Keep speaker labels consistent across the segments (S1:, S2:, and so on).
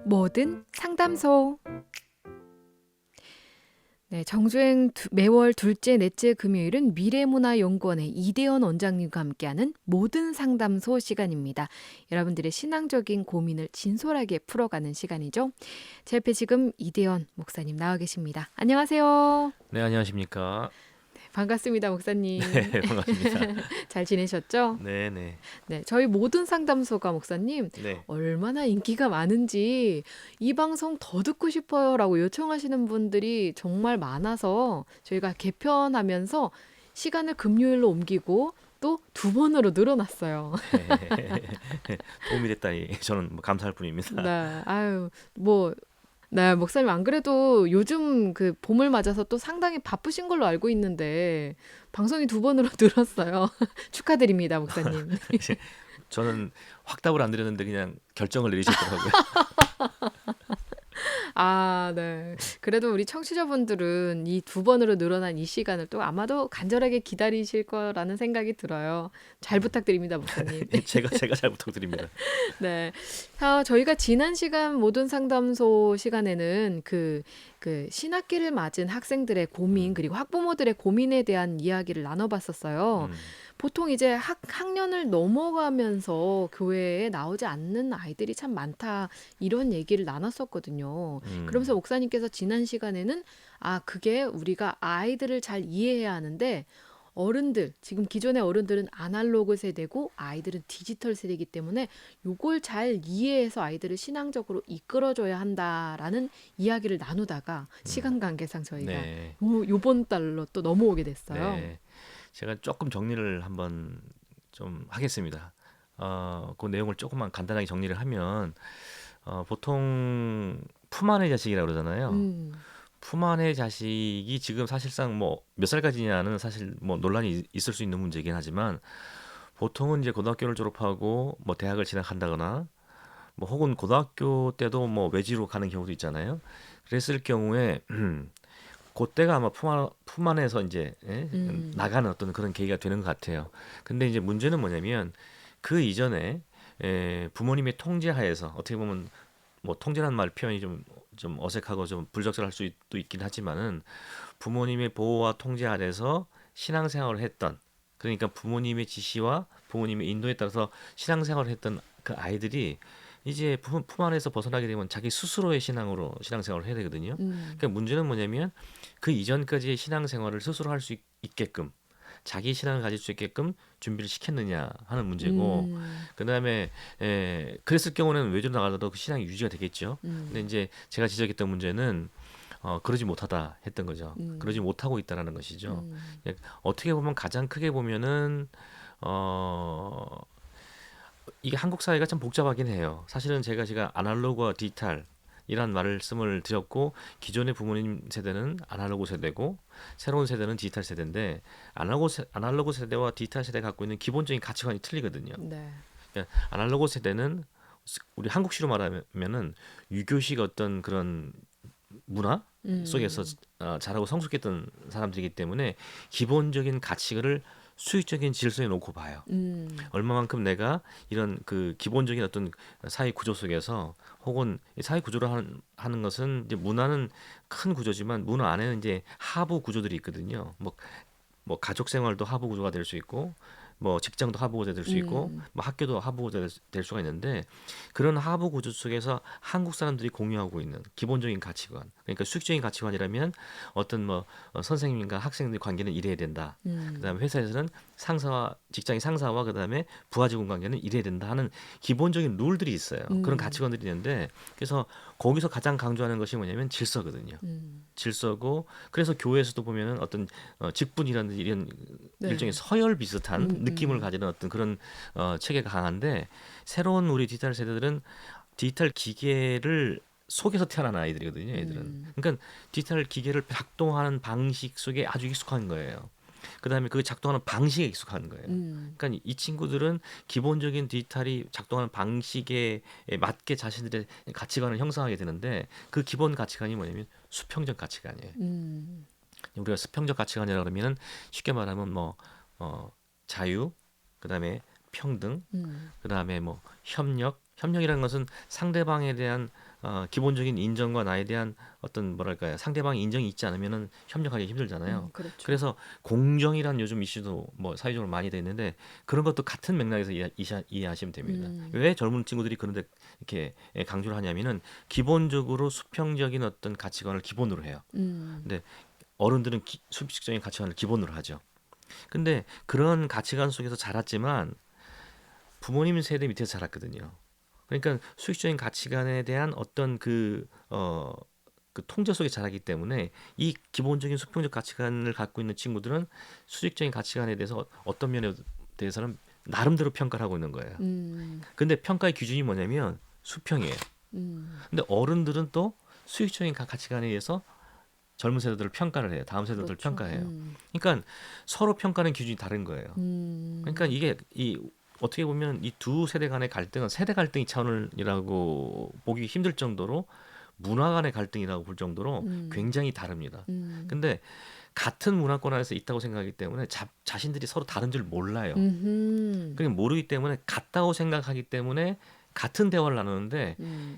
S1: 뭐든 상담소. 네, 정주행 매월 둘째, 넷째 금요일은 미래문화연구원의 이대원 원장님과 함께하는 모든 상담소 시간입니다. 여러분들의 신앙적인 고민을 진솔하게 풀어가는 시간이죠. 제 옆에 지금 이대원 목사님 나와 계십니다. 안녕하세요.
S2: 네, 안녕하십니까.
S1: 반갑습니다, 목사님.
S2: 네, 반갑습니다.
S1: 잘 지내셨죠?
S2: 네, 네,
S1: 네, 저희 모든 상담소가 목사님
S2: 네.
S1: 얼마나 인기가 많은지 이 방송 더 듣고 싶어요라고 요청하시는 분들이 정말 많아서 저희가 개편하면서 시간을 금요일로 옮기고 또 두 번으로 늘어났어요.
S2: 도움이 됐다니 저는 뭐 감사할 뿐입니다.
S1: 네, 아유, 뭐, 네, 목사님 안 그래도 요즘 그 봄을 맞아서 또 상당히 바쁘신 걸로 알고 있는데 방송이 두 번으로 늘었어요. 축하드립니다, 목사님.
S2: 저는 확답을 안 드렸는데 그냥 결정을 내리셨더라고요.
S1: 아, 네. 그래도 우리 청취자분들은 이 두 번으로 늘어난 이 시간을 또 아마도 간절하게 기다리실 거라는 생각이 들어요. 잘 부탁드립니다, 목사님.
S2: 제가 잘 부탁드립니다.
S1: 네. 저희가 지난 시간 모든 상담소 시간에는 그 신학기를 맞은 학생들의 고민, 그리고 학부모들의 고민에 대한 이야기를 나눠봤었어요.
S2: 음,
S1: 보통 이제 학년을 넘어가면서 교회에 나오지 않는 아이들이 참 많다, 이런 얘기를 나눴었거든요. 그러면서
S2: 음,
S1: 목사님께서 지난 시간에는 그게 우리가 아이들을 잘 이해해야 하는데 어른들, 지금 기존의 어른들은 아날로그 세대고 아이들은 디지털 세대이기 때문에 요걸 잘 이해해서 아이들을 신앙적으로 이끌어줘야 한다라는 이야기를 나누다가
S2: 음.
S1: 시간 관계상 저희가
S2: 네,
S1: 요번 달로 또 넘어오게 됐어요.
S2: 네. 제가 조금 정리를 한번 좀 하겠습니다. 그 내용을 조금만 간단하게 정리를 하면 보통 품 안의 자식이라고 그러잖아요.
S1: 음,
S2: 품 안의 자식이 지금 사실상 뭐 몇 살까지냐는 사실 뭐 논란이 있을 수 있는 문제이긴 하지만 보통은 이제 고등학교를 졸업하고 뭐 대학을 진학한다거나 뭐 혹은 고등학교 때도 뭐 외지로 가는 경우도 있잖아요. 그랬을 경우에 그때가 아마 품 안에서 이제
S1: 음,
S2: 나가는 어떤 그런 계기가 되는 것 같아요. 근데 이제 문제는 뭐냐면 그 이전에 부모님의 통제하에서 어떻게 보면 뭐 통제라는 말 표현이 좀 어색하고 좀 불적절할 수도 있긴 하지만은 부모님의 보호와 통제 아래서 신앙생활을 했던, 그러니까 부모님의 지시와 부모님의 인도에 따라서 신앙생활을 했던 그 아이들이 이제 품 안에서 벗어나게 되면 자기 스스로의 신앙으로 신앙생활을 해야 되거든요.
S1: 음,
S2: 그러니까 문제는 뭐냐면 그 이전까지의 신앙생활을 스스로 할 수 있게끔 자기 신앙을 가질 수 있게끔 준비를 시켰느냐 하는 문제고,
S1: 음,
S2: 그다음에 그랬을 경우는 외주로 나가더라도 그 신앙이 유지가 되겠죠. 근데
S1: 음,
S2: 이제 제가 지적했던 문제는 그러지 못하다 했던 거죠. 그러지
S1: 음,
S2: 못하고 있다라는 것이죠.
S1: 음,
S2: 예, 어떻게 보면 가장 크게 보면은 어, 이게 한국 사회가 참 복잡하긴 해요. 사실은 제가 아날로그와 디지털 이란 말씀을 드렸고, 기존의 부모님 세대는 아날로그 세대고 새로운 세대는 디지털 세대인데, 아날로그 세대와 디지털 세대가 갖고 있는 기본적인 가치관이 틀리거든요.
S1: 네,
S2: 그러니까 아날로그 세대는 우리 한국식으로 말하면은 유교식 어떤 그런 문화 속에서
S1: 음,
S2: 자라고 성숙했던 사람들이기 때문에 기본적인 가치를 수익적인 질서에 놓고 봐요.
S1: 음,
S2: 얼마만큼 내가 이런 그 기본적인 어떤 사회 구조 속에서, 혹은 이 사회 구조를 하는 것은 이제 문화는 큰 구조지만 문화 안에는 이제 하부 구조들이 있거든요. 뭐 가족 생활도 하부 구조가 될 수 있고, 뭐 직장도 하부 구조가 될 수 있고,
S1: 음,
S2: 뭐 학교도 하부 구조가 될 수가 있는데, 그런 하부 구조 속에서 한국 사람들이 공유하고 있는 기본적인 가치관, 그러니까 수직적인 가치관이라면 어떤 뭐 선생님과 학생들 관계는 이래야 된다. 그다음에 회사에서는 직장의 상사와 그다음에 부하 직원 관계는 이래야 된다 하는 기본적인 룰들이 있어요. 그런
S1: 음,
S2: 가치관들이 있는데, 그래서 거기서 가장 강조하는 것이 뭐냐면 질서거든요.
S1: 음,
S2: 질서고, 그래서 교회에서도 보면은 어떤 직분이라는 이런 일종의
S1: 네,
S2: 서열 비슷한
S1: 음,
S2: 느낌을
S1: 음,
S2: 가지는 어떤 그런 체계가 강한데, 새로운 우리 디지털 세대들은 디지털 기계를 속에서 태어난 아이들이거든요, 애들은.
S1: 음,
S2: 그러니까 디지털 기계를 작동하는 방식 속에 아주 익숙한 거예요. 그다음에 그 작동하는 방식에 익숙한 거예요.
S1: 음,
S2: 그러니까 이 친구들은 기본적인 디지털이 작동하는 방식에 맞게 자신들의 가치관을 형성하게 되는데, 그 기본 가치관이 뭐냐면 수평적 가치관이에요.
S1: 음,
S2: 우리가 수평적 가치관이라 그러면은 쉽게 말하면 뭐 자유, 그다음에 평등,
S1: 음,
S2: 그다음에 뭐 협력이라는 것은 상대방에 대한 기본적인 인정과 나에 대한 어떤 뭐랄까요 상대방의 인정이 있지 않으면은 협력하기 힘들잖아요.
S1: 그렇죠.
S2: 그래서 공정이란 요즘 이슈도 뭐 사회적으로 많이 돼 있는데 그런 것도 같은 맥락에서 이해하시면 됩니다. 왜 젊은 친구들이 그런데 이렇게 강조를 하냐면은 기본적으로 수평적인 어떤 가치관을 기본으로 해요. 근데 어른들은 수직적인 가치관을 기본으로 하죠. 근데 그런 가치관 속에서 자랐지만 부모님 세대 밑에서 자랐거든요. 그러니까 수익적인 가치관에 대한 어떤 그 통제 속에 자라기 때문에 이 기본적인 수평적 가치관을 갖고 있는 친구들은 수직적인 가치관에 대해서 어떤 면에 대해서는 나름대로 평가를 하고 있는 거예요. 근데 평가의 기준이 뭐냐면 수평이에요. 근데 어른들은 또 수익적인 가치관에 의해서 젊은 세대들을 평가를 해요. 다음 세대들을
S1: 그렇죠.
S2: 평가해요. 그러니까 서로 평가하는 기준이 다른 거예요. 그러니까 이게 어떻게 보면 이 두 세대 간의 갈등은 세대 갈등이 차원이라고 보기 힘들 정도로 문화 간의 갈등이라고 볼 정도로 굉장히 다릅니다. 근데 같은 문화권 안에서 있다고 생각하기 때문에 자신들이 서로 다른 줄 몰라요. 그냥 모르기 때문에 같다고 생각하기 때문에 같은 대화를 나누는데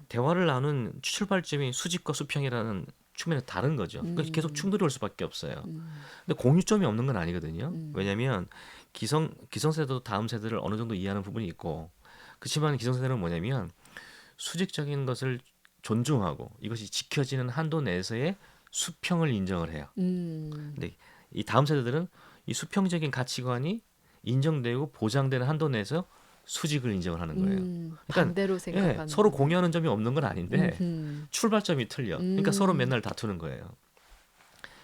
S2: 대화를 나눈 출발점이 수직과 수평이라는 측면에서 다른 거죠. 그러니까 계속 충돌이 올 수밖에 없어요. 근데 공유점이 없는 건 아니거든요. 왜냐하면 기성세대도 다음 세대를 어느 정도 이해하는 부분이 있고 그렇지만 기성세대는 뭐냐면 수직적인 것을 존중하고 이것이 지켜지는 한도 내에서의 수평을 인정을 해요. 근데 이 다음 세대들은 이 수평적인 가치관이 인정되고 보장되는 한도 내에서 수직을 인정을 하는 거예요. 그러니까
S1: 반대로 생각하는
S2: 서로 공유하는 점이 없는 건 아닌데
S1: 음흠.
S2: 출발점이 틀려. 그러니까 서로 맨날 다투는 거예요.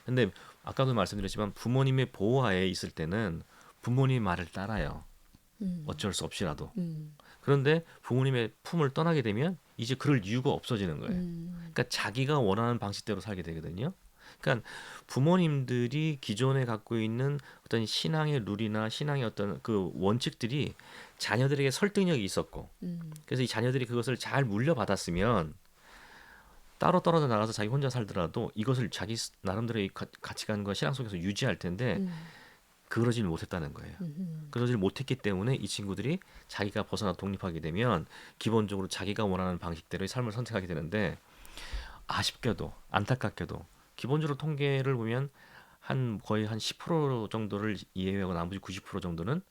S2: 근데 아까도 말씀드렸지만 부모님의 보호하에 있을 때는 부모님 말을 따라요. 어쩔 수 없이라도. 그런데 부모님의 품을 떠나게 되면 이제 그럴 이유가 없어지는 거예요. 그러니까 자기가 원하는 방식대로 살게 되거든요. 그러니까 부모님들이 기존에 갖고 있는 어떤 신앙의 룰이나 신앙의 어떤 그 원칙들이 자녀들에게 설득력이 있었고, 그래서 이 자녀들이 그것을 잘 물려받았으면 따로 떨어져 나가서 자기 혼자 살더라도 이것을 자기 나름대로의 가치관과 신앙 속에서 유지할 텐데 그러질 못했다는 거예요. 그러질 못했기 때문에 이 친구들이 자기가 벗어나 독립하게 되면 기본적으로 자기가 원하는 방식대로의 삶을 선택하게 되는데 아쉽게도 안타깝게도 기본적으로 통계를 보면 거의 한 10% 정도를 이해하고 나머지 90% 정도는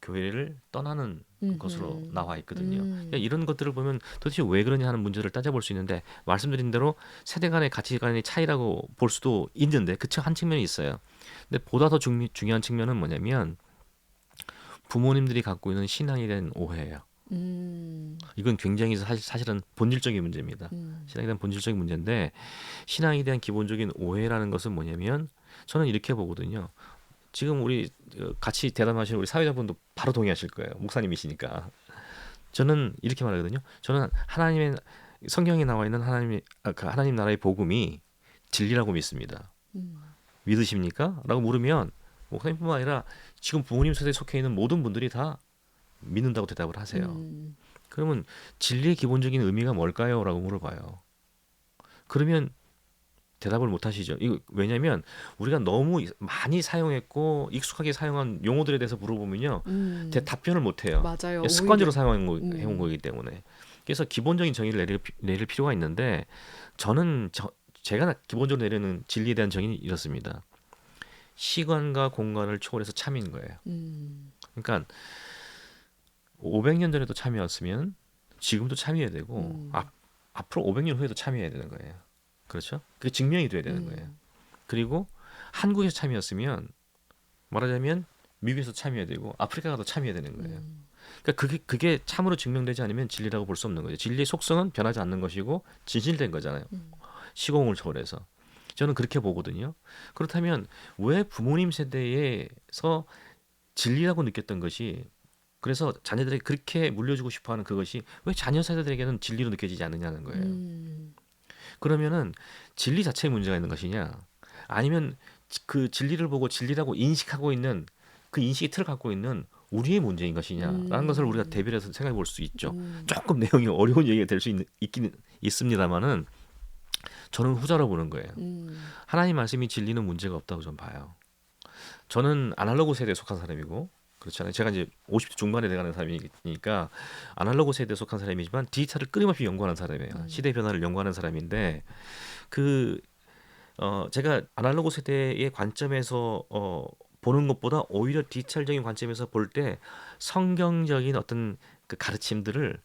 S2: 교회를 떠나는 것으로 나와 있거든요. 그러니까 이런 것들을 보면 도대체 왜 그러냐 하는 문제를 따져볼 수 있는데 말씀드린 대로 세대 간의 가치관의 차이라고 볼 수도 있는데 한 측면이 있어요. 근데 보다 더 중요한 측면은 뭐냐면 부모님들이 갖고 있는 신앙에 대한 오해예요. 이건 굉장히 사실은 본질적인 문제입니다. 신앙에 대한 본질적인 문제인데 신앙에 대한 기본적인 오해라는 것은 뭐냐면 저는 이렇게 보거든요. 지금 우리 같이 대담하시는 우리 사회자분도 바로 동의하실 거예요. 목사님이시니까. 저는 이렇게 말하거든요. 저는 하나님의 성경에 나와 있는 하나님 나라의 복음이 진리라고 믿습니다. 믿으십니까? 라고 물으면 목사님뿐만 아니라 지금 부모님 세대에 속해 있는 모든 분들이 다 믿는다고 대답을 하세요. 그러면 진리의 기본적인 의미가 뭘까요? 라고 물어봐요. 그러면 대답을 못 하시죠. 이거 왜냐면 우리가 너무 많이 사용했고 익숙하게 사용한 용어들에 대해서 물어보면요. 답변을 못 해요.
S1: 맞아요.
S2: 습관적으로
S1: 오히려.
S2: 해온 거기 때문에. 그래서 기본적인 정의를 내릴 필요가 있는데 저는 제가 기본적으로 내리는 진리에 대한 정의는 이렇습니다. 시간과 공간을 초월해서 참인 거예요. 그러니까 500년 전에도 참이었으면 지금도 참여해야 되고 앞으로 500년 후에도 참여해야 되는 거예요. 그렇죠? 그게 증명이 돼야 되는 거예요. 그리고 한국에서 참여했으면 말하자면 미국에서 참여해야 되고 아프리카 가도 참여해야 되는 거예요. 그러니까 그게 참으로 증명되지 않으면 진리라고 볼 수 없는 거죠. 진리의 속성은 변하지 않는 것이고 진실된 거잖아요. 시공을 초월해서. 저는 그렇게 보거든요. 그렇다면 왜 부모님 세대에서 진리라고 느꼈던 것이 그래서 자녀들에게 그렇게 물려주고 싶어하는 그것이 왜 자녀 세대들에게는 진리로 느껴지지 않느냐는 거예요. 그러면은 진리 자체에 문제가 있는 것이냐 아니면 그 진리를 보고 진리라고 인식하고 있는 그 인식의 틀을 갖고 있는 우리의 문제인 것이냐라는 것을 우리가 대비해서 생각해 볼 수 있죠. 조금 내용이 어려운 얘기가 될 수 있긴 있습니다만은 저는 후자로 보는 거예요. 하나님 말씀이 진리는 문제가 없다고 저는 봐요. 저는 아날로그 세대에 속한 사람이고 그렇잖아요. 제가 이제 50대 중반에 돼가는 사람이니까 아날로그 세대에 속한 사람이지만 디지털을 끊임없이 연구하는 사람이에요. 시대 변화를 연구하는 사람인데 그 제가 아날로그 세대의 관점에서 보는 것보다 오히려 디지털적인 관점에서 볼 때 성경적인 어떤 그 가르침들을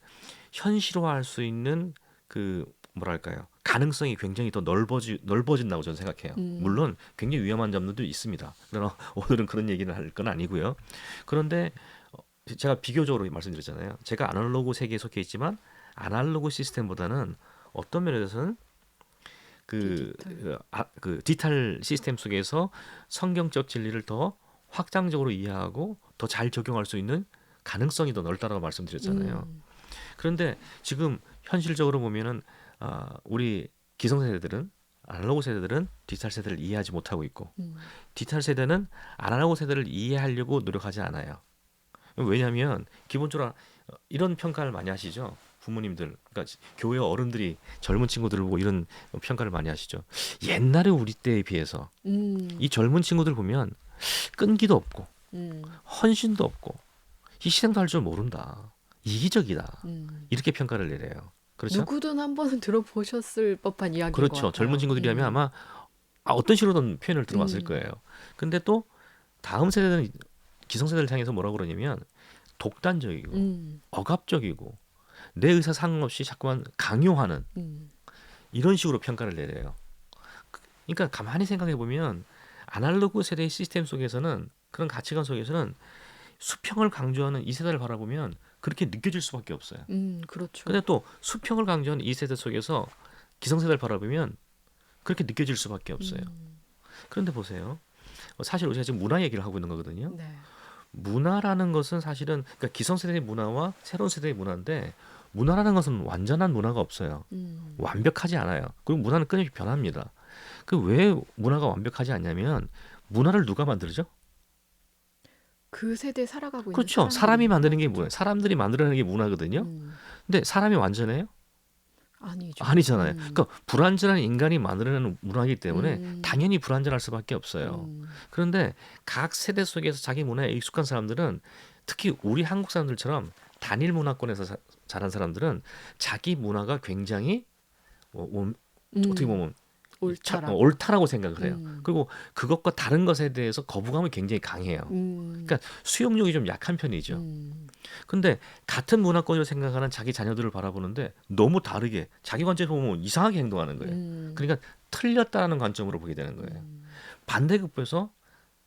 S2: 현실화할 수 있는 그 뭐랄까요? 가능성이 굉장히 더 넓어진다고 저는 생각해요.
S1: 음.
S2: 물론 굉장히 위험한 점들도 있습니다. 그러나 오늘은 그런 얘기를 할 건 아니고요. 그런데 제가 비교적으로 말씀드렸잖아요. 제가 아날로그 세계에 속해 있지만 아날로그 시스템보다는 어떤 면에서는
S1: 디지털.
S2: 그 디지털 시스템 속에서 성경적 진리를 더 확장적으로 이해하고 더 잘 적용할 수 있는 가능성이 더 넓다라고 말씀드렸잖아요.
S1: 음.
S2: 그런데 지금 현실적으로 보면은 우리 기성세대들은 아날로그 세대들은 디지털 세대를 이해하지 못하고 있고
S1: 음.
S2: 디지털 세대는 아날로그 세대를 이해하려고 노력하지 않아요. 왜냐하면 기본적으로 이런 평가를 많이 하시죠. 부모님들, 그러니까 교회 어른들이 젊은 친구들을 보고 이런 평가를 많이 하시죠. 옛날에 우리 때에 비해서
S1: 음.
S2: 이 젊은 친구들 보면 끈기도 없고
S1: 음.
S2: 헌신도 없고 희생도 할 줄 모른다. 이기적이다.
S1: 음.
S2: 이렇게 평가를 내려요. 그렇죠?
S1: 누구든 한 번은 들어보셨을 법한 이야기인 것
S2: 그렇죠.
S1: 같아요.
S2: 젊은 친구들이라면 아마 어떤 식으로든 표현을 들어봤을
S1: 음.
S2: 거예요. 근데 또 다음 세대는 기성세대를 향해서 뭐라고 그러냐면 독단적이고
S1: 음.
S2: 억압적이고 내 의사 상관없이 자꾸만 강요하는
S1: 음.
S2: 이런 식으로 평가를 내려요. 그러니까 가만히 생각해 보면 아날로그 세대의 시스템 속에서는 그런 가치관 속에서는 수평을 강조하는 이 세대를 바라보면 그렇게 느껴질 수밖에 없어요.
S1: 그렇죠.
S2: 근데 또 수평을 강조하는 이 세대 속에서 기성세대를 바라보면 그렇게 느껴질 수밖에 없어요. 그런데 보세요. 사실 우리가 지금 문화 얘기를 하고 있는 거거든요.
S1: 네.
S2: 문화라는 것은 사실은 그러니까 기성세대의 문화와 새로운 세대의 문화인데 문화라는 것은 완전한 문화가 없어요.
S1: 음.
S2: 완벽하지 않아요. 그리고 문화는 끊임없이 변합니다. 그 왜 문화가 완벽하지 않냐면 문화를 누가 만들죠?
S1: 그 세대에 살아가고 있는
S2: 그렇죠.
S1: 사람들이
S2: 사람이 만드는 게
S1: 만들죠.
S2: 문화. 사람들이 만들어내는 게 문화거든요.
S1: 음.
S2: 근데 사람이 완전해요?
S1: 아니죠.
S2: 아니잖아요. 그러니까 불완전한 인간이 만들어내는 문화이기 때문에
S1: 음.
S2: 당연히 불완전할 수밖에 없어요.
S1: 음.
S2: 그런데 각 세대 속에서 자기 문화에 익숙한 사람들은 특히 우리 한국 사람들처럼 단일 문화권에서 자란 사람들은 자기 문화가 굉장히 어떻게 보면
S1: 옳다라고.
S2: 옳다라고 생각을 해요.
S1: 음.
S2: 그리고 그것과 다른 것에 대해서 거부감이 굉장히 강해요. 그러니까 수용력이 좀 약한 편이죠. 근데 같은 문화권으로 생각하는 자기 자녀들을 바라보는데 너무 다르게 자기 관점에서 보면 이상하게 행동하는 거예요. 그러니까 틀렸다는 관점으로 보게 되는 거예요. 반대급부에서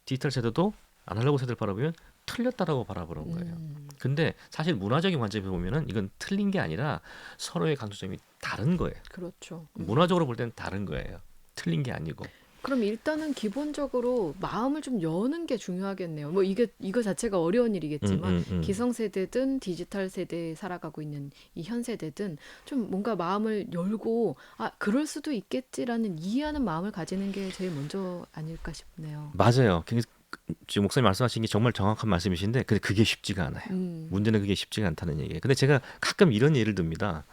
S2: 디지털 세대도 아날로그 세대를 바라보면 틀렸다라고 바라보는 거예요. 근데 사실 문화적인 관점에서 보면은 이건 틀린 게 아니라 서로의 강조점이 다른 거예요.
S1: 그렇죠.
S2: 문화적으로 볼 때는 다른 거예요. 틀린 게 아니고.
S1: 그럼 일단은 기본적으로 마음을 좀 여는 게 중요하겠네요. 뭐 이거 자체가 어려운 일이겠지만 기성세대든 디지털 세대에 살아가고 있는 이 현 세대든 좀 뭔가 마음을 열고 그럴 수도 있겠지라는 이해하는 마음을 가지는 게 제일 먼저 아닐까 싶네요.
S2: 맞아요. 지금 목사님 말씀하신 게 정말 정확한 말씀이신데 근데 그게 쉽지가 않아요. 문제는 그게 쉽지가 않다는 얘기예요. 근데 제가 가끔 이런 예를 듭니다.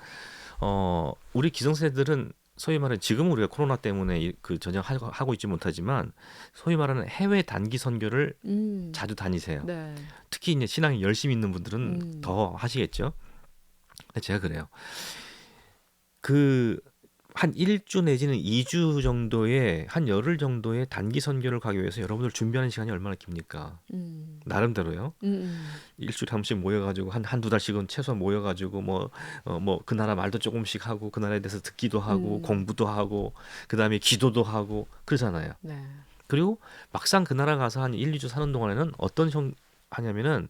S2: 우리 기성세대들은 소위 말하는 지금 우리가 코로나 때문에 그 전혀 하고 있지 못하지만 소위 말하는 해외 단기 선교를 자주 다니세요.
S1: 네.
S2: 특히 이제 신앙이 열심히 있는 분들은 더 하시겠죠. 근데 제가 그래요. 한 1주 내지는 2주 정도의 한 열흘 정도의 단기 선교를 가기 위해서 여러분들 준비하는 시간이 얼마나 깁니까? 나름대로요. 일주일에 한 번씩 모여가지고 한두 달씩은 최소한 모여가지고 뭐 그 나라 말도 조금씩 하고 그 나라에 대해서 듣기도 하고 공부도 하고 그 다음에 기도도 하고 그러잖아요.
S1: 네.
S2: 그리고 막상 그 나라 가서 한 1, 2주 사는 동안에는 어떤 하냐면은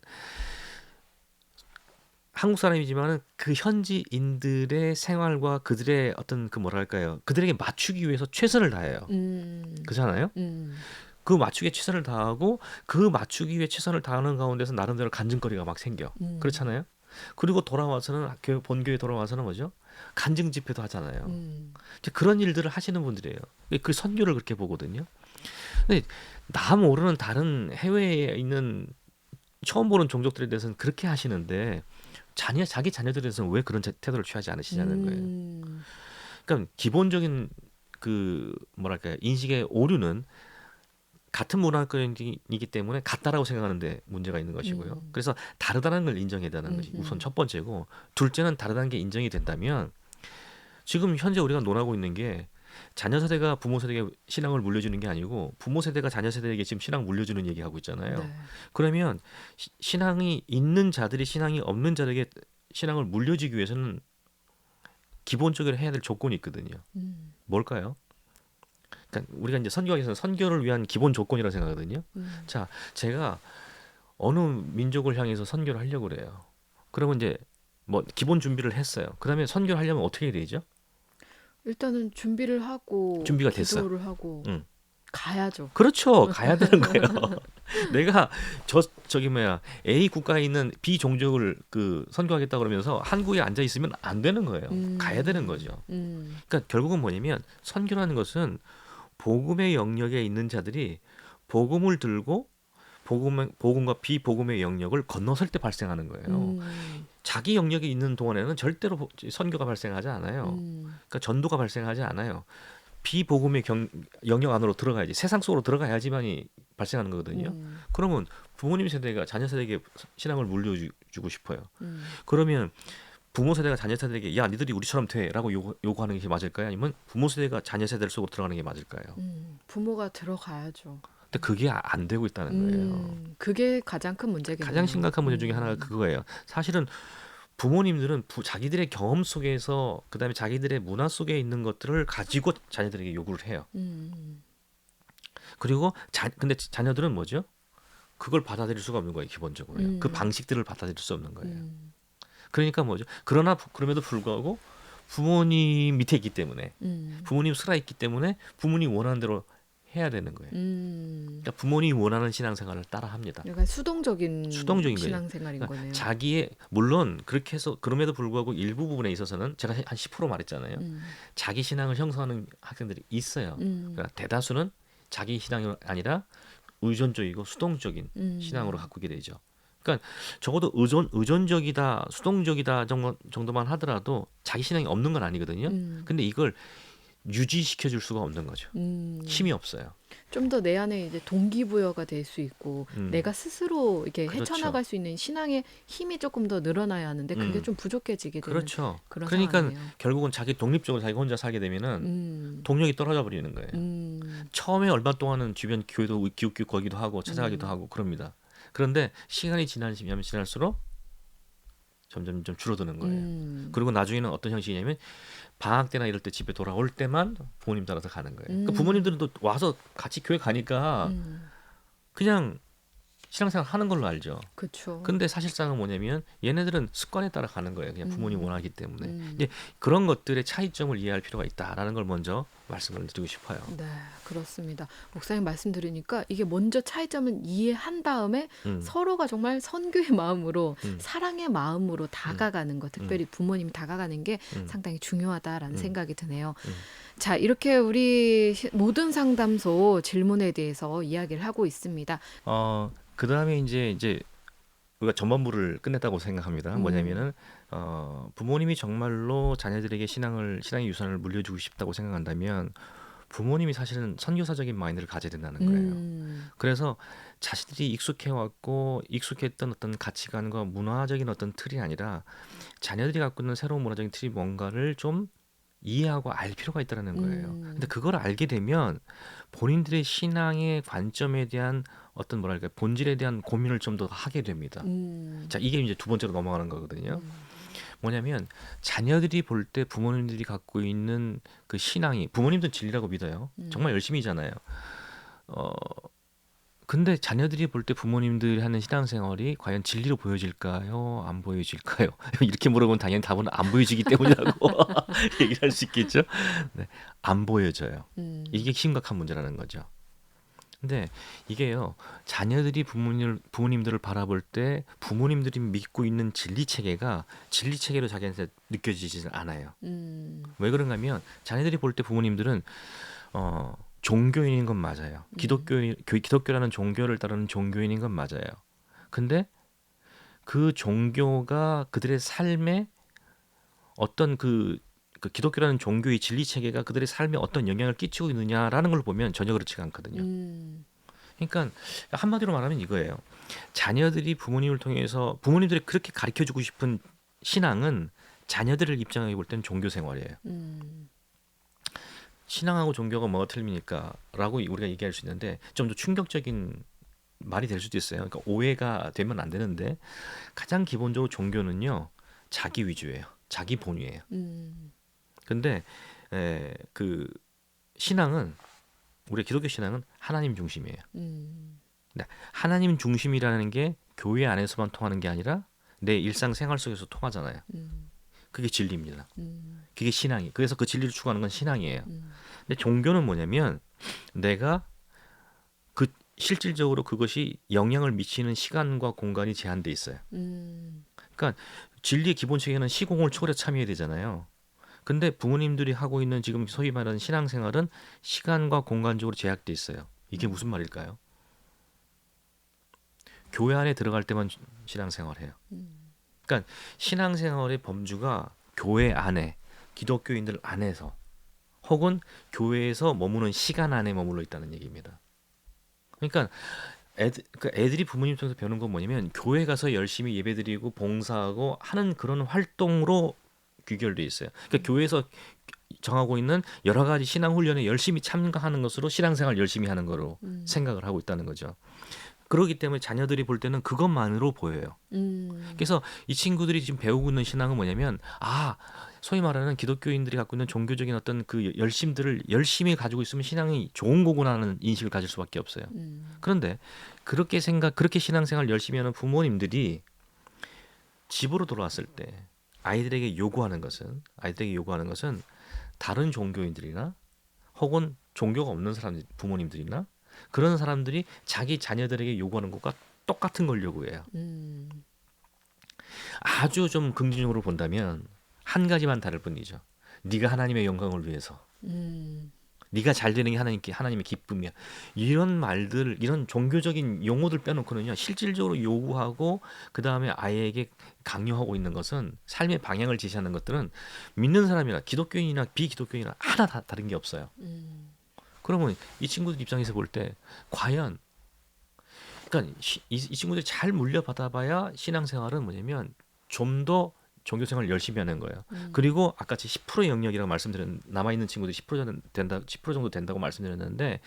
S2: 한국 사람이지만은 그 현지인들의 생활과 그들의 어떤 그 뭐랄까요, 그들에게 맞추기 위해서 최선을 다해요. 그렇잖아요. 그 맞추기에 최선을 다하고 그 맞추기 위해 최선을 다하는 가운데서 나름대로 간증거리가 막 생겨. 그렇잖아요. 그리고 돌아와서는 본교에 돌아와서는 뭐죠? 간증 집회도 하잖아요. 이제 그런 일들을 하시는 분들이에요. 그 선교를 그렇게 보거든요. 근데 나 모르는 다른 해외에 있는 처음 보는 종족들에 대해서는 그렇게 하시는데 자기 자녀들에 대해서는 왜 그런 태도를 취하지 않으시냐는 거예요. 그러니까 기본적인 그 뭐랄까요, 인식의 오류는 같은 문화권이기 때문에 같다라고 생각하는데 문제가 있는 것이고요. 그래서 다르다는 걸 인정해야 되는 것이 우선 첫 번째고, 둘째는 다르다는 게 인정이 된다면 지금 현재 우리가 논하고 있는 게 자녀 세대가 부모 세대에게 신앙을 물려주는 게 아니고 부모 세대가 자녀 세대에게 지금 신앙 물려주는 얘기하고 있잖아요.
S1: 네.
S2: 그러면 신앙이 있는 자들이 신앙이 없는 자들에게 신앙을 물려주기 위해서는 기본적으로 해야 될 조건이 있거든요.
S1: 음.
S2: 뭘까요? 그러니까 우리가 이제 선교학에서는 선교를 위한 기본 조건이라고 생각하거든요. 자, 제가 어느 민족을 향해서 선교를 하려고 그래요. 그러면 이제 뭐 기본 준비를 했어요. 그다음에 선교를 하려면 어떻게 해야 되죠?
S1: 일단은 준비를 하고
S2: 준비가 됐어.
S1: 기도를 하고
S2: 응.
S1: 가야죠.
S2: 그렇죠. 가야 되는 거예요. 내가 저기 뭐야 A 국가에 있는 B 종족을 그 선교하겠다 그러면서 한국에 앉아 있으면 안 되는 거예요. 가야 되는 거죠. 그러니까 결국은 뭐냐면 선교라는 것은 복음의 영역에 있는 자들이 복음을 들고 복음과 비복음의 영역을 건너설 때 발생하는 거예요. 자기 영역에 있는 동안에는 절대로 선교가 발생하지 않아요. 그러니까 전도가 발생하지 않아요. 비복음의 영역 안으로 들어가야지, 세상 속으로 들어가야지만이 발생하는 거거든요. 그러면 부모님 세대가 자녀 세대에게 신앙을 물려주고 싶어요. 그러면 부모 세대가 자녀 세대에게 야 니들이 우리처럼 돼라고 요구하는 게 맞을까요? 아니면 부모 세대가 자녀 세대를 속으로 들어가는 게 맞을까요?
S1: 부모가 들어가야죠.
S2: 근데 그게 안 되고 있다는 거예요.
S1: 그게 가장 큰 문제겠네요.
S2: 가장 심각한 문제 중에 하나가 그거예요. 사실은 부모님들은 자기들의 경험 속에서 그다음에 자기들의 문화 속에 있는 것들을 가지고 자녀들에게 요구를 해요. 그리고 근데 자녀들은 뭐죠? 그걸 받아들일 수가 없는 거예요, 기본적으로요. 그 방식들을 받아들일 수 없는 거예요. 그러니까 뭐죠? 그러나 그럼에도 불구하고 부모님 밑에 있기 때문에 부모님 슬하 있기 때문에 부모님 원하는 대로 해야 되는 거예요. 그러니까 부모님이 원하는 신앙생활을 따라 합니다.
S1: 약간 수동적인
S2: 거예요.
S1: 신앙생활인
S2: 그러니까
S1: 거네요.
S2: 자기의 물론 그렇게 해서 그럼에도 불구하고 일부 부분에 있어서는 제가 한 10% 말했잖아요. 자기 신앙을 형성하는 학생들이 있어요. 그러니까 대다수는 자기 신앙이 아니라 의존적이고 수동적인 신앙으로 가꾸게 되죠. 그러니까 적어도 의존적이다, 수동적이다 정도만 하더라도 자기 신앙이 없는 건 아니거든요. 근데 이걸 유지시켜 줄 수가 없는 거죠. 힘이 없어요.
S1: 좀 더 내 안에 이제 동기부여가 될 수 있고 내가 스스로 이렇게
S2: 그렇죠.
S1: 헤쳐나갈 수 있는 신앙의 힘이 조금 더 늘어나야 하는데 그게 좀 부족해지게 되는
S2: 그렇죠.
S1: 그런
S2: 그러니까
S1: 상황이네요.
S2: 결국은 자기 독립적으로 자기 혼자 살게 되면은 동력이 떨어져 버리는 거예요. 처음에 얼마 동안은 주변 교회도 기웃기웃 거기도 하고 찾아가기도 하고 그럽니다. 그런데 시간이 지나면 지날수록 점점 좀 줄어드는 거예요. 그리고 나중에는 어떤 형식이냐면 방학 때나 이럴 때 집에 돌아올 때만 부모님 따라서 가는 거예요. 그러니까 부모님들은 또 와서 같이 교회 가니까 그냥 신앙생활 하는 걸로 알죠.
S1: 그렇죠.
S2: 근데 사실상은 뭐냐면 얘네들은 습관에 따라 가는 거예요. 그냥 부모님 원하기 때문에. 이제 그런 것들의 차이점을 이해할 필요가 있다라는 걸 먼저 말씀을 드리고 싶어요.
S1: 네, 그렇습니다. 목사님 말씀 들으니까 이게 먼저 차이점을 이해한 다음에 서로가 정말 선교의 마음으로 사랑의 마음으로 다가가는 것, 특별히 부모님이 다가가는 게 상당히 중요하다라는 생각이 드네요. 자, 이렇게 우리 모든 상담소 질문에 대해서 이야기를 하고 있습니다.
S2: 그 다음에 이제 우리가 전반부를 끝냈다고 생각합니다. 뭐냐면은 부모님이 정말로 자녀들에게 신앙의 유산을 물려주고 싶다고 생각한다면 부모님이 사실은 선교사적인 마인드를 가져야 된다는 거예요. 그래서 자신들이 익숙해왔고 익숙했던 어떤 가치관과 문화적인 어떤 틀이 아니라 자녀들이 갖고 있는 새로운 문화적인 틀이 뭔가를 좀 이해하고 알 필요가 있다는 거예요. 근데 그걸 알게 되면 본인들의 신앙의 관점에 대한 어떤 뭐랄까 본질에 대한 고민을 좀 더 하게 됩니다. 자, 이게 이제 두 번째로 넘어가는 거거든요. 뭐냐면 자녀들이 볼 때 부모님들이 갖고 있는 그 신앙이 부모님들은 진리라고 믿어요. 정말 열심히잖아요. 근데 자녀들이 볼 때 부모님들이 하는 신앙생활이 과연 진리로 보여질까요? 안 보여질까요? 이렇게 물어보면 당연히 답은 안 보여지기 때문이라고 얘기를 할 수 있겠죠. 네, 안 보여져요. 이게 심각한 문제라는 거죠. 근데 이게요, 자녀들이 부모님들을 바라볼 때 부모님들이 믿고 있는 진리 체계가 진리 체계로 자기한테 느껴지지 않아요. 왜 그런가 하면 자녀들이 볼 때 부모님들은 종교인인 건 맞아요. 기독교라는 종교를 따르는 종교인인 건 맞아요. 근데 그 종교가 그들의 삶에 어떤 그 기독교라는 종교의 진리 체계가 그들의 삶에 어떤 영향을 끼치고 있느냐라는 걸 보면 전혀 그렇지가 않거든요. 그러니까 한마디로 말하면 이거예요. 자녀들이 부모님을 통해서 부모님들이 그렇게 가르쳐주고 싶은 신앙은 자녀들을 입장에 볼 때는 종교 생활이에요.
S1: 음,
S2: 신앙하고 종교가 뭐가 틀립니까?라고 우리가 얘기할 수 있는데 좀 더 충격적인 말이 될 수도 있어요. 그러니까 오해가 되면 안 되는데 가장 기본적으로 종교는요 자기 위주예요. 자기 본위예요.
S1: 음,
S2: 근데 그 신앙은 우리 기독교 신앙은 하나님 중심이에요.
S1: 음,
S2: 근데 하나님 중심이라는 게 교회 안에서만 통하는 게 아니라 내 일상생활 속에서 통하잖아요.
S1: 음,
S2: 그게 진리입니다.
S1: 음,
S2: 그게 신앙이. 그래서 그 진리를 추구하는 건 신앙이에요.
S1: 음,
S2: 근데 종교는 뭐냐면 내가 그 실질적으로 그것이 영향을 미치는 시간과 공간이 제한돼 있어요.
S1: 음,
S2: 그러니까 진리의 기본 체계는 시공을 초월해 참여해야 되잖아요. 근데 부모님들이 하고 있는 지금 소위 말하는 신앙생활은 시간과 공간적으로 제약돼 있어요. 이게 무슨 말일까요? 교회 안에 들어갈 때만 신앙생활해요.
S1: 음,
S2: 그러니까 신앙생활의 범주가 교회 안에 기독교인들 안에서 혹은 교회에서 머무는 시간 안에 머물러 있다는 얘기입니다. 그러니까 애들이 부모님 통해서 배우는 건 뭐냐면 교회 가서 열심히 예배드리고 봉사하고 하는 그런 활동으로 귀결돼 있어요. 그러니까 교회에서 정하고 있는 여러 가지 신앙 훈련에 열심히 참가하는 것으로 신앙생활 열심히 하는 거로
S1: 음,
S2: 생각을 하고 있다는 거죠. 그렇기 때문에 자녀들이 볼 때는 그것만으로 보여요.
S1: 음,
S2: 그래서 이 친구들이 지금 배우고 있는 신앙은 뭐냐면 소위 말하는 기독교인들이 갖고 있는 종교적인 어떤 그 열심들을 열심히 가지고 있으면 신앙이 좋은 거구나 하는 인식을 가질 수밖에 없어요.
S1: 음,
S2: 그런데 그렇게 신앙생활 열심히 하는 부모님들이 집으로 돌아왔을 때 아이들에게 요구하는 것은 다른 종교인들이나 혹은 종교가 없는 사람 부모님들이나 그런 사람들이 자기 자녀들에게 요구하는 것과 똑같은 걸 요구해요.
S1: 음,
S2: 아주 좀 긍정적으로 본다면 한 가지만 다를 뿐이죠. 네가 하나님의 영광을 위해서,
S1: 음,
S2: 네가 잘 되는 게 하나님의 기쁨이야. 이런 말들, 이런 종교적인 용어들 빼놓고는요, 실질적으로 요구하고 그 다음에 아이에게 강요하고 있는 것은 삶의 방향을 제시하는 것들은 믿는 사람이나 기독교인이나 비기독교인이나 하나 다 다른 게 없어요.
S1: 음,
S2: 그러면 이 친구들 입장에서 볼 때 과연 그러니까 이 친구들이 잘 물려받아봐야 신앙생활은 뭐냐면 좀 더 종교생활을 열심히 하는 거예요.
S1: 음,
S2: 그리고 아까 10% 영역이라고 말씀드린 남아있는 친구들이 10% 정도 된다고 말씀드렸는데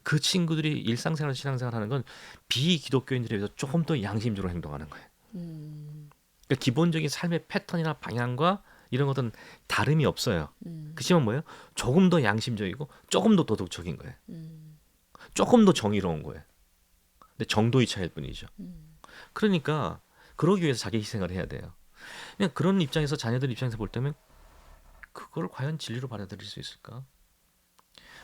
S2: 그 친구들이 일상생활 신앙생활 하는 건 비기독교인들에 비해서 조금 더 양심적으로 행동하는 거예요.
S1: 음,
S2: 그러니까 기본적인 삶의 패턴이나 방향과 이런 것은 다름이 없어요.
S1: 음,
S2: 그치만 뭐예요? 조금 더 양심적이고 조금 더 도덕적인 거예요.
S1: 음,
S2: 조금 더 정의로운 거예요. 근데 정도의 차이일 뿐이죠.
S1: 음,
S2: 그러니까 그러기 위해서 자기 희생을 해야 돼요. 그냥 그런 입장에서 자녀들 입장에서 볼 때면 그걸 과연 진리로 받아들일 수 있을까?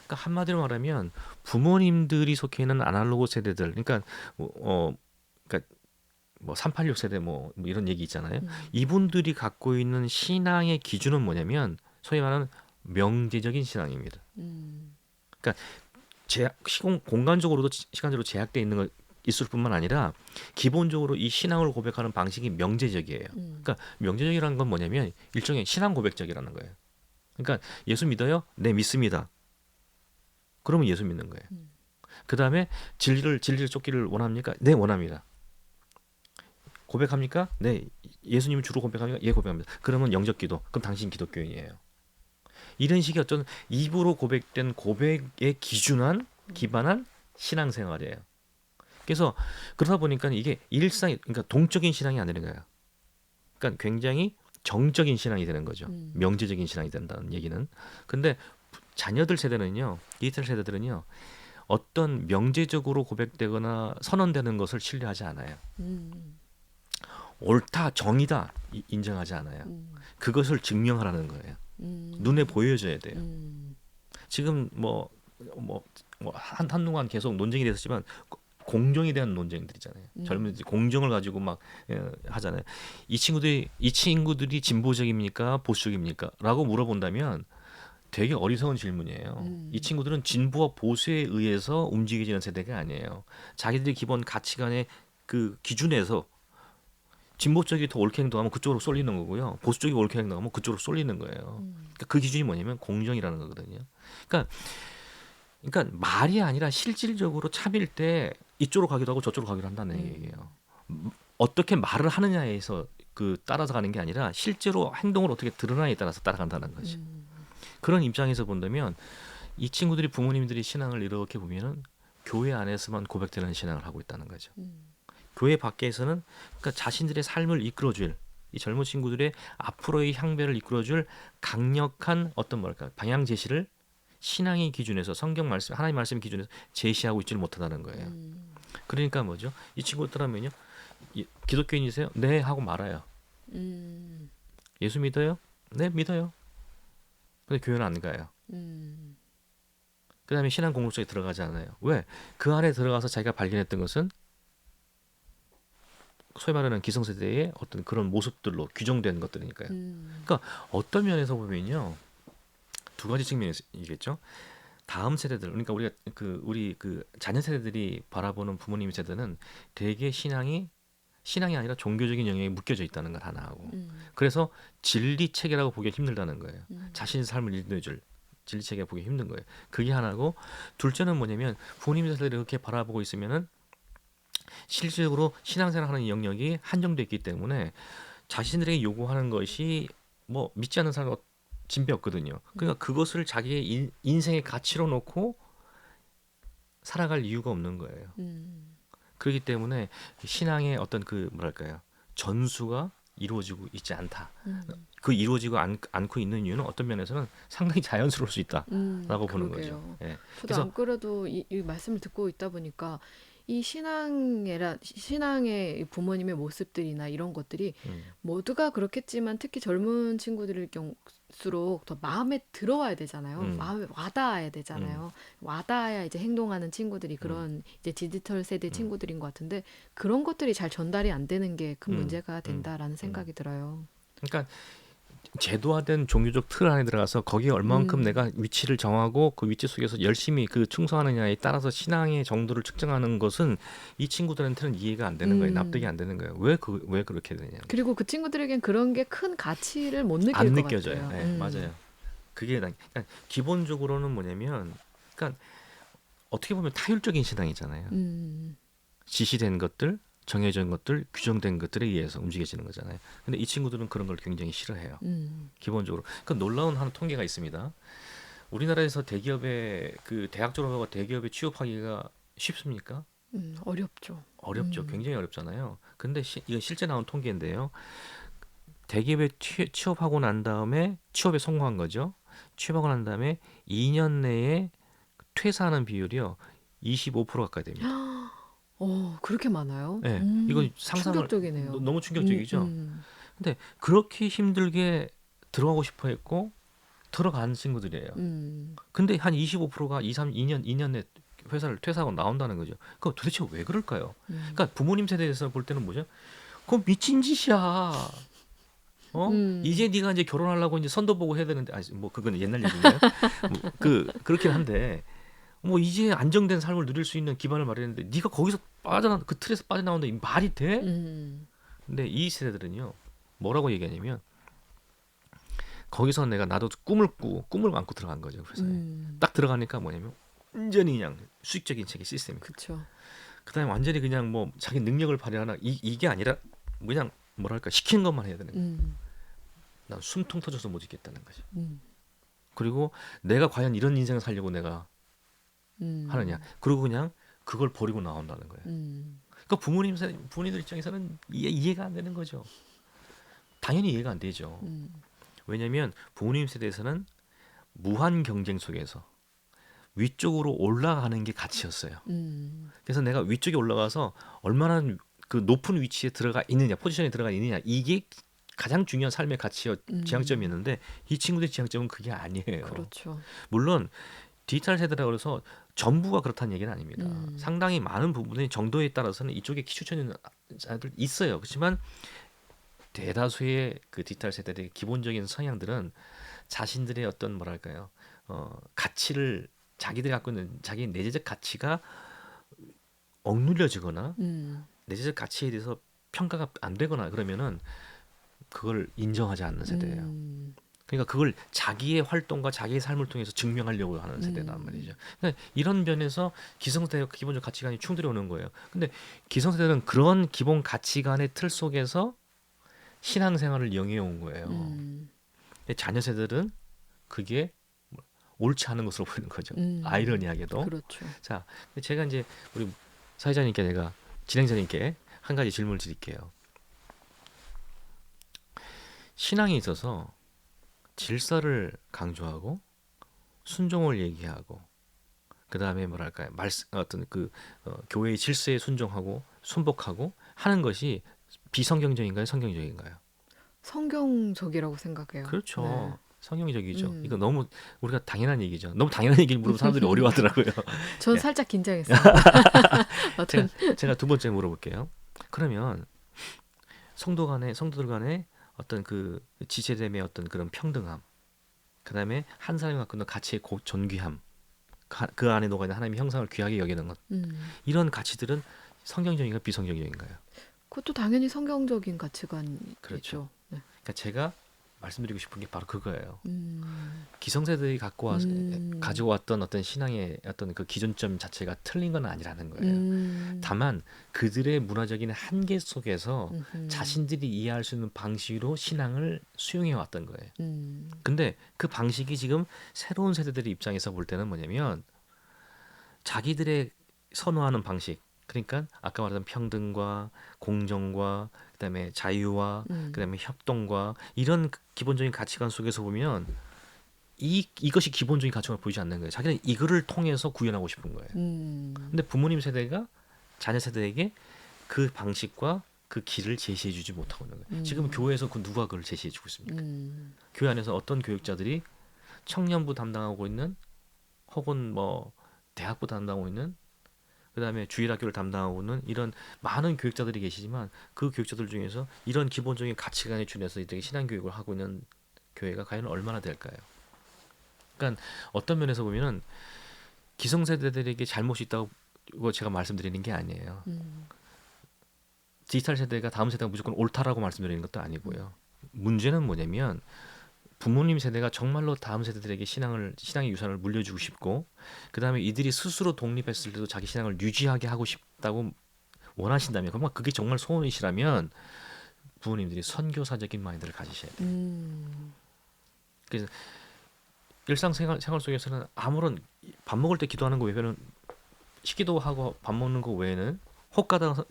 S2: 그러니까 한마디로 말하면 부모님들이 속해 있는 아날로그 세대들, 그러니까 그러니까 뭐 386 세대 뭐 이런 얘기 있잖아요.
S1: 음,
S2: 이분들이 갖고 있는 신앙의 기준은 뭐냐면 소위 말하는 명제적인 신앙입니다.
S1: 음,
S2: 그러니까 시공 공간적으로도 시간적으로 제약되어 있는 것 있을 뿐만 아니라 기본적으로 이 신앙을 고백하는 방식이 명제적이에요.
S1: 음,
S2: 그러니까 명제적이라는 건 뭐냐면 일종의 신앙 고백적이라는 거예요. 그러니까 예수 믿어요? 네, 믿습니다. 그러면 예수 믿는 거예요.
S1: 음,
S2: 그 다음에 진리를 쫓기를 원합니까? 네, 원합니다. 고백합니까? 네, 예수님을 주로 고백합니까? 예, 고백합니다. 그러면 영접기도. 그럼 당신 기독교인이에요. 이런 식의 어떤 입으로 고백된 고백에 기반한 신앙생활이에요. 그래서 그러다 보니까 이게 그러니까 동적인 신앙이 아니는 거예요. 그러니까 굉장히 정적인 신앙이 되는 거죠.
S1: 음,
S2: 명제적인 신앙이 된다는 얘기는. 근데 자녀들 세대는요, 디지털 세대들은요, 어떤 명제적으로 고백되거나 선언되는 것을 신뢰하지 않아요.
S1: 음,
S2: 옳다, 정의다 인정하지 않아요.
S1: 음,
S2: 그것을 증명하라는 거예요. 눈에
S1: 음,
S2: 보여줘야 돼요.
S1: 음,
S2: 지금 한동안 계속 논쟁이 됐었지만 공정에 대한 논쟁들이잖아요. 젊은이들이 공정을 가지고 막 하잖아요. 이 친구들이 진보적입니까? 보수적입니까? 라고 물어본다면 되게 어리석은 질문이에요. 이
S1: 음,
S2: 친구들은 진보와 보수에 의해서 움직여지는 세대가 아니에요. 자기들의 기본 가치관의 그 기준에서 진보 쪽이 더 옳게 행동하면 그쪽으로 쏠리는 거고요. 보수 쪽이 옳게 행동하면 그쪽으로 쏠리는 거예요.
S1: 음,
S2: 그러니까 그 기준이 뭐냐면 공정이라는 거거든요. 그러니까 그러니까 말이 아니라 실질적으로 참일 때 이쪽으로 가기도 하고 저쪽으로 가기도 한다는 얘기예요. 어떻게 말을 하느냐에서 그 따라서 가는 게 아니라 실제로 행동을 어떻게 드러나에 따라서 따라간다는 거지. 그런 입장에서 본다면 이 친구들이 부모님들이 신앙을 이렇게 보면은 교회 안에서만 고백되는 신앙을 하고 있다는 거죠. 교회 밖에서는 그러니까 자신들의 삶을 이끌어줄 이 젊은 친구들의 앞으로의 향배를 이끌어줄 강력한 어떤 뭐랄까 방향 제시를 신앙의 기준에서 성경 말씀 하나님 말씀 기준에서 제시하고 있지를 못하다는 거예요. 그러니까 뭐죠? 이 친구들하면요, 기독교인이세요? 네 하고 말아요. 예수 믿어요? 네 믿어요. 근데 교회는 안 가요. 그다음에 신앙 공부 속에 들어가지 않아요. 왜? 그 안에 들어가서 자기가 발견했던 것은 소위 말하는 기성세대의 어떤 그런 모습들로 규정된 것들이니까요. 그러니까 어떤 면에서 보면요, 두 가지 측면이겠죠. 다음 세대들, 그러니까 우리 그 자녀 세대들이 바라보는 부모님 세대는 대개 신앙이 아니라 종교적인 영역에 묶여져 있다는 걸 하나 하고, 그래서 진리 체계라고 보기 힘들다는 거예요. 자신의 삶을 인도해줄 진리 체계 보기 힘든 거예요. 그게 하나고, 둘째는 뭐냐면 부모님 세대를 이렇게 바라보고 있으면은 실질적으로 신앙생활하는 영역이 한정돼 있기 때문에 자신들에게 요구하는 것이 뭐 믿지 않는 사람과 진배 없거든요. 그러니까 그것을 자기의 인생의 가치로 놓고 살아갈 이유가 없는 거예요. 그렇기 때문에 신앙의 어떤 그 뭐랄까요, 전수가 이루어지고 있지 않다. 그 이루어지고 않고 있는 이유는 어떤 면에서는 상당히 자연스러울 수 있다라고 보는 거죠.
S1: 그러게요.
S2: 예.
S1: 저도
S2: 그래서
S1: 안 그래도 이 말씀을 듣고 있다 보니까 이 신앙의 부모님의 모습들이나 이런 것들이 모두가 그렇겠지만 특히 젊은 친구들일 경우수록 더 마음에 들어와야 되잖아요. 마음에 와닿아야 되잖아요. 와닿아야 이제 행동하는 친구들이 그런 이제 디지털 세대 친구들인 것 같은데 그런 것들이 잘 전달이 안 되는 게 큰 문제가 된다라는 생각이 들어요.
S2: 그러니까 제도화된 종교적 틀 안에 들어가서 거기에 얼만큼 내가 위치를 정하고 그 위치 속에서 열심히 그 충성하느냐에 따라서 신앙의 정도를 측정하는 것은 이 친구들한테는 이해가 안 되는 거예요. 납득이 안 되는 거예요. 왜 그렇게 되냐.
S1: 그리고 그 친구들에겐 그런 게 큰 가치를 못
S2: 안
S1: 느낄 것
S2: 느껴져요.
S1: 같아요.
S2: 네, 맞아요. 그러니까 기본적으로는 뭐냐면, 그러니까 어떻게 보면 타율적인 신앙이잖아요. 지시된 것들, 정해진 것들, 규정된 것들에 의해서 움직여지는 거잖아요. 근데 이 친구들은 그런 걸 굉장히 싫어해요. 기본적으로. 그 놀라운 한 통계가 있습니다. 우리나라에서 대기업에 그 대학 졸업하고 대기업에 취업하기가 쉽습니까?
S1: 어렵죠.
S2: 어렵죠. 굉장히 어렵잖아요. 근데 이거 실제 나온 통계인데요. 대기업에 취업하고 난 다음에 취업에 성공한 거죠. 취업하고 난 다음에 2년 내에 퇴사하는 비율이요, 25% 가까이 됩니다.
S1: 그렇게 많아요?
S2: 네, 이거 상상을
S1: 충격적이네요.
S2: 너무 충격적이죠. 근데 그렇게 힘들게 들어가고 싶어 했고 들어간 친구들이에요. 근데 한 25%가 2년 내 회사를 퇴사하고 나온다는 거죠. 그거 도대체 왜 그럴까요? 그러니까 부모님 세대에서 볼 때는 뭐죠? 그건 미친 짓이야. 이제 네가 이제 결혼하려고 이제 선도 보고 해야 되는데, 뭐 그건 옛날 얘기인가요? 뭐 그렇긴 한데, 뭐 이제 안정된 삶을 누릴 수 있는 기반을 마련했는데 네가 거기서 그 틀에서 빠져나온다, 이 말이 돼? 근데 이 세대들은요, 뭐라고 얘기하냐면, 거기서 나도 꿈을 안고 들어간 거죠. 그 회사에. 딱 들어가니까 뭐냐면 완전히 그냥 수직적인 체계 시스템이.
S1: 그렇죠.
S2: 그다음에 완전히 그냥 뭐 자기 능력을 발휘하나 이게 아니라 그냥 뭐랄까 시키는 것만 해야 되는 거예요. 난 숨통 터져서 못 있겠다는 거죠. 그리고 내가 과연 이런 인생을 살려고 내가 하느냐. 그리고 그냥 그걸 버리고 나온다는 거예요. 그러니까 부모님들 입장에서는 이해가 안 되는 거죠. 당연히 이해가 안 되죠. 왜냐하면 부모님 세대에서는 무한 경쟁 속에서 위쪽으로 올라가는 게 가치였어요. 그래서 내가 위쪽에 올라가서 얼마나 그 높은 위치에 들어가 있느냐, 포지션에 들어가 있느냐, 이게 가장 중요한 삶의 지향점이었는데 이 친구들의 지향점은 그게 아니에요.
S1: 그렇죠.
S2: 물론 디지털 세대라고 해서 전부가 그렇다는 얘기는 아닙니다. 상당히 많은 부분의 정도에 따라서는 이쪽에 추천하는 자들 있어요. 그렇지만 대다수의 그 디지털 세대들의 기본적인 성향들은 자신들의 어떤 뭐랄까요, 가치를 자기들이 갖고 있는 자기 내재적 가치가 억눌려지거나 내재적 가치에 대해서 평가가 안 되거나 그러면은 그걸 인정하지 않는 세대예요. 그러니까 그걸 자기의 활동과 자기의 삶을 통해서 증명하려고 하는 세대란 말이죠. 그러니까 이런 면에서 기성세대와 기본적 가치관이 충돌이 오는 거예요. 근데 기성세대는 그런 기본 가치관의 틀 속에서 신앙생활을 영위해 온 거예요.
S1: 음.
S2: 근데 자녀 세대들은 그게 옳지 않은 것으로 보이는 거죠. 아이러니하게도.
S1: 그렇죠.
S2: 자, 제가 이제 우리 사회자님께 내가 진행자님께 한 가지 질문을 드릴게요. 신앙에 있어서 질서를 강조하고 순종을 얘기하고 그 다음에 뭐랄까요 어떤 교회의 질서에 순종하고 순복하고 하는 것이 비성경적인가요, 성경적인가요?
S1: 성경적이라고 생각해요.
S2: 그렇죠.
S1: 네.
S2: 성경적이죠.
S1: 음.
S2: 이거 너무 우리가 당연한 얘기죠. 너무 당연한 얘기를 물으면 사람들이 어려워하더라고요.
S1: 전
S2: 예.
S1: 살짝 긴장했어요. 어떤
S2: 제가 두 번째 물어볼게요. 그러면 성도들 간의 어떤 그 지체됨의 어떤 그런 평등함, 그 다음에 한 사람이 갖고 있는 가치의 존귀함, 그 안에 녹아 있는 하나님의 형상을 귀하게 여기는 것, 이런 가치들은 성경적인가 비성경적인가요?
S1: 그것도 당연히 성경적인 가치관이죠.
S2: 그렇죠.
S1: 네.
S2: 그러니까 제가 말씀드리고 싶은 게 바로 그거예요.
S1: 음.
S2: 기성세대들이
S1: 음.
S2: 가지고 왔던 어떤 신앙의 어떤 그 기준점 자체가 틀린 건 아니라는 거예요.
S1: 음.
S2: 다만 그들의 문화적인 한계 속에서
S1: 음흠.
S2: 자신들이 이해할 수 있는 방식으로 신앙을 수용해 왔던 거예요.
S1: 음.
S2: 근데 그 방식이 지금 새로운 세대들의 입장에서 볼 때는 뭐냐면 자기들의 선호하는 방식, 그러니까 아까 말했던 평등과 공정과 그다음에 자유와 그다음에 협동과 이런 기본적인 가치관 속에서 보면 이것이 기본적인 가치관을 보이지 않는 거예요. 자기는 이거를 통해서 구현하고 싶은 거예요. 근데 부모님 세대가 자녀 세대에게 그 방식과 그 길을 제시해주지 못하고 있는 거예요. 지금 교회에서 누가 그걸 제시해주고 있습니까? 교회 안에서 어떤 교육자들이 청년부 담당하고 있는 혹은 뭐 대학부 담당하고 있는 그다음에 주일학교를 담당하고 있는 이런 많은 교육자들이 계시지만 그 교육자들 중에서 이런 기본적인 가치관에 준해서 이들이 신앙교육을 하고 있는 교회가 과연 얼마나 될까요? 그러니까 어떤 면에서 보면은 기성세대들에게 잘못이 있다고 제가 말씀드리는 게 아니에요. 디지털 세대가 다음 세대가 무조건 옳다라고 말씀드리는 것도 아니고요. 문제는 뭐냐면 부모님 세대가 정말로 다음 세대들에게 신앙의 유산을 물려주고 싶고 그 다음에 이들이 스스로 독립했을 때도 자기 신앙을 유지하게 하고 싶다고 원하신다면 그러면 그게 정말 소원이시라면 부모님들이 선교사적인 마인드를 가지셔야 돼요. 그래서 일상생활 속에서는 아무런 밥 먹을 때 기도하는 거 외에는 식기도 하고 밥 먹는 거 외에는 혹가다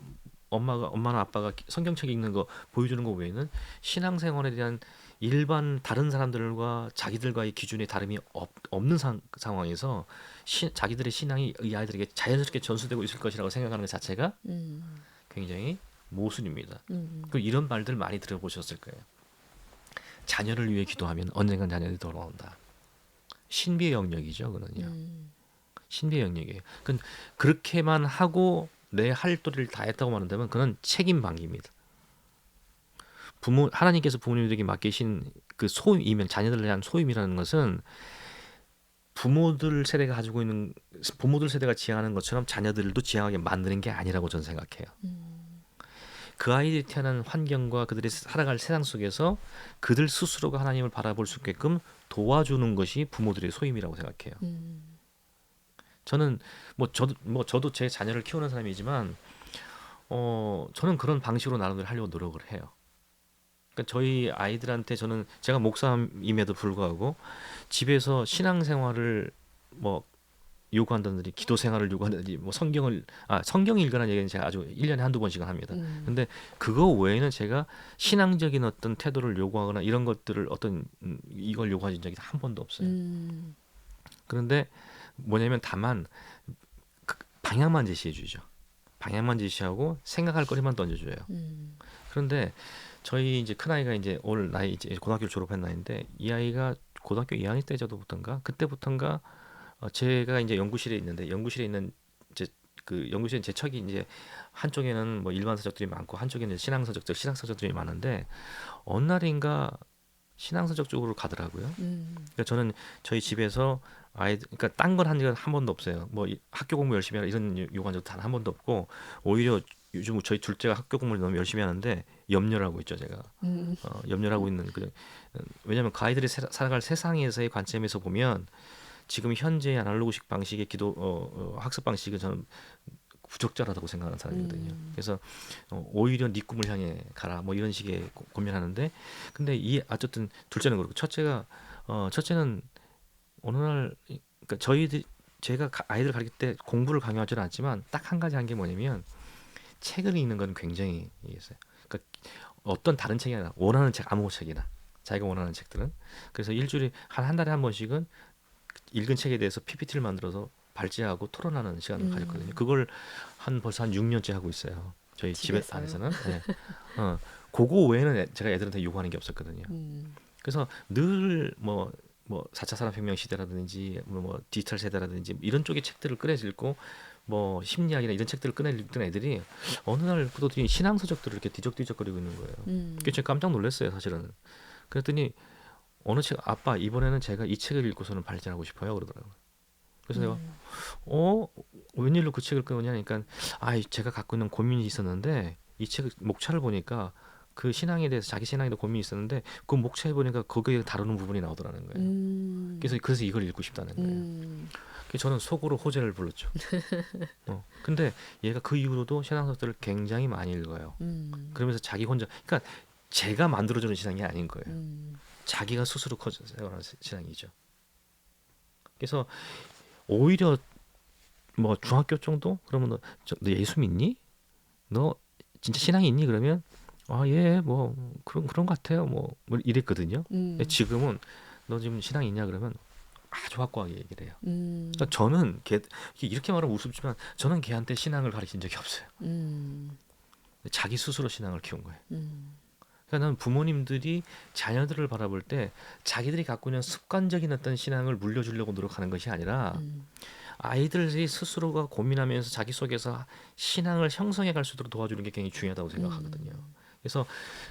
S2: 엄마나 아빠가 성경책 읽는 거 보여주는 거 외에는 신앙생활에 대한 일반 다른 사람들과 자기들과의 기준에 다름이 없는 상황에서 자기들의 신앙이 이 아이들에게 자연스럽게 전수되고 있을 것이라고 생각하는 것 자체가 굉장히 모순입니다. 그 이런 말들 많이 들어보셨을 거예요. 자녀를 위해 기도하면 언젠간 자녀들이 돌아온다. 신비의 영역이죠, 그거는요. 신비의 영역이에요. 그렇게만 하고 내 할 도리를 다 했다고 말한다면 그건 책임 방기입니다. 하나님께서 부모님들에게 맡기신 그 소임이면 자녀들에 대한 소임이라는 것은 부모들 세대가 지향하는 것처럼 자녀들도 지향하게 만드는 게 아니라고 저는 생각해요. 그 아이들이 태어난 환경과 그들이 살아갈 세상 속에서 그들 스스로가 하나님을 바라볼 수 있게끔 도와주는 것이 부모들의 소임이라고 생각해요. 저는 저도 제 자녀를 키우는 사람이지만 저는 그런 방식으로 나름대로 하려고 노력을 해요. 그러니까 저희 아이들한테 제가 목사임에도 불구하고 집에서 신앙생활을 요구한다든지 기도 생활을 요구한다든지 성경 읽으라는 얘기는 제가 아주 1년에 한두 번씩은 합니다. 근데 그거 외에는 제가 신앙적인 어떤 태도를 요구하거나 이런 것들을 이걸 요구한 적이 한 번도 없어요. 그런데 뭐냐면 다만 방향만 제시해 주죠. 방향만 제시하고 생각할 거리만 던져줘요. 그런데 저희 이제 큰 아이가 이제 올 나이 이제 고등학교를 졸업한 나이인데 이 아이가 고등학교 2학년 그때부터인가 제가 이제 연구실에 있는 제 척이 이제 한쪽에는 뭐 일반 서적들이 많고 한쪽에는 신앙 서적들이 많은데 어느 날인가 신앙 서적 쪽으로 가더라고요. 그러니까 저는 저희 집에서 그러니까 딴 건 한 적은 한 번도 없어요. 학교 공부 열심히 하라 이런 요구한 적도 단 한 번도 없고 오히려 요즘 저희 둘째가 학교 공부를 너무 열심히 하는데 염려하고 있죠, 제가.
S1: 음.
S2: 염려하고 있는 왜냐하면 그 아이들이 살아갈 세상에서의 관점에서 보면 지금 현재 아날로그식 방식의 학습 방식은 저는 부적절하다고 생각하는 사람이거든요. 그래서 오히려 네 꿈을 향해 가라 뭐 이런 식의 고민하는데, 근데 어쨌든 둘째는 그렇고 첫째는 어느 날, 그러니까 제가 아이들 가르칠 때 공부를 강요하지는 않지만 딱 한 가지 한 게 뭐냐면 책을 읽는 건 굉장히 이해했어요. 그러니까 어떤 다른 책이 아니라 원하는 책, 아무 책이나 자기가 원하는 책들은. 그래서 일주일에 한 달에 한 번씩은 읽은 책에 대해서 PPT를 만들어서 발제하고 토론하는 시간을 가졌거든요. 그걸 벌써 한 6년째 하고 있어요. 저희 집
S1: 집에서요?
S2: 안에서는. 네. 그거 외에는 제가 애들한테 요구하는 게 없었거든요. 그래서 늘 뭐 4차 산업혁명 시대라든지 뭐 디지털 세대라든지 이런 쪽의 책들을 꺼내 읽고 뭐 심리학이나 이런 책들을 꺼내 읽던 애들이 어느 날 그들이 신앙 서적들을 이렇게 뒤적뒤적거리고 있는 거예요. 그게 제가 깜짝 놀랐어요, 사실은. 그랬더니 어느 책, 아빠 이번에는 제가 이 책을 읽고서는 발전하고 싶어요, 그러더라고요. 그래서 내가 웬일로 그 책을 끊으냐니까, 제가 갖고 있는 고민이 있었는데 이 책 목차를 보니까 그 신앙에 대해서 자기 신앙에 대해 고민이 있었는데 그 목차에 보니까 거기에 다루는 부분이 나오더라는 거예요. 그래서 이걸 읽고 싶다는 거예요. 그래서 저는 속으로 호재를 불렀죠. 근데 얘가 그 이후로도 신앙서들을 굉장히 많이 읽어요. 그러면서 자기 혼자, 그러니까 제가 만들어주는 신앙이 아닌 거예요. 자기가 스스로 커져가는 신앙이죠. 그래서 오히려 뭐 중학교 정도 그러면 너 예수 믿니? 너 진짜 신앙이 있니? 그러면 예, 뭐 그런 것 같아요. 뭐 이랬거든요. 근데 지금은 너 지금 신앙이 있냐 그러면 아주 확고하게 얘기를 해요. 그러니까 저는 이렇게 말하면 우습지만 저는 걔한테 신앙을 가르친 적이 없어요. 자기 스스로 신앙을 키운 거예요. 그러니까 나는 부모님들이 자녀들을 바라볼 때 자기들이 갖고 있는 습관적인 어떤 신앙을 물려주려고 노력하는 것이 아니라 아이들이 스스로가 고민하면서 자기 속에서 신앙을 형성해 갈 수 있도록 도와주는 게 굉장히 중요하다고 생각하거든요. 그래서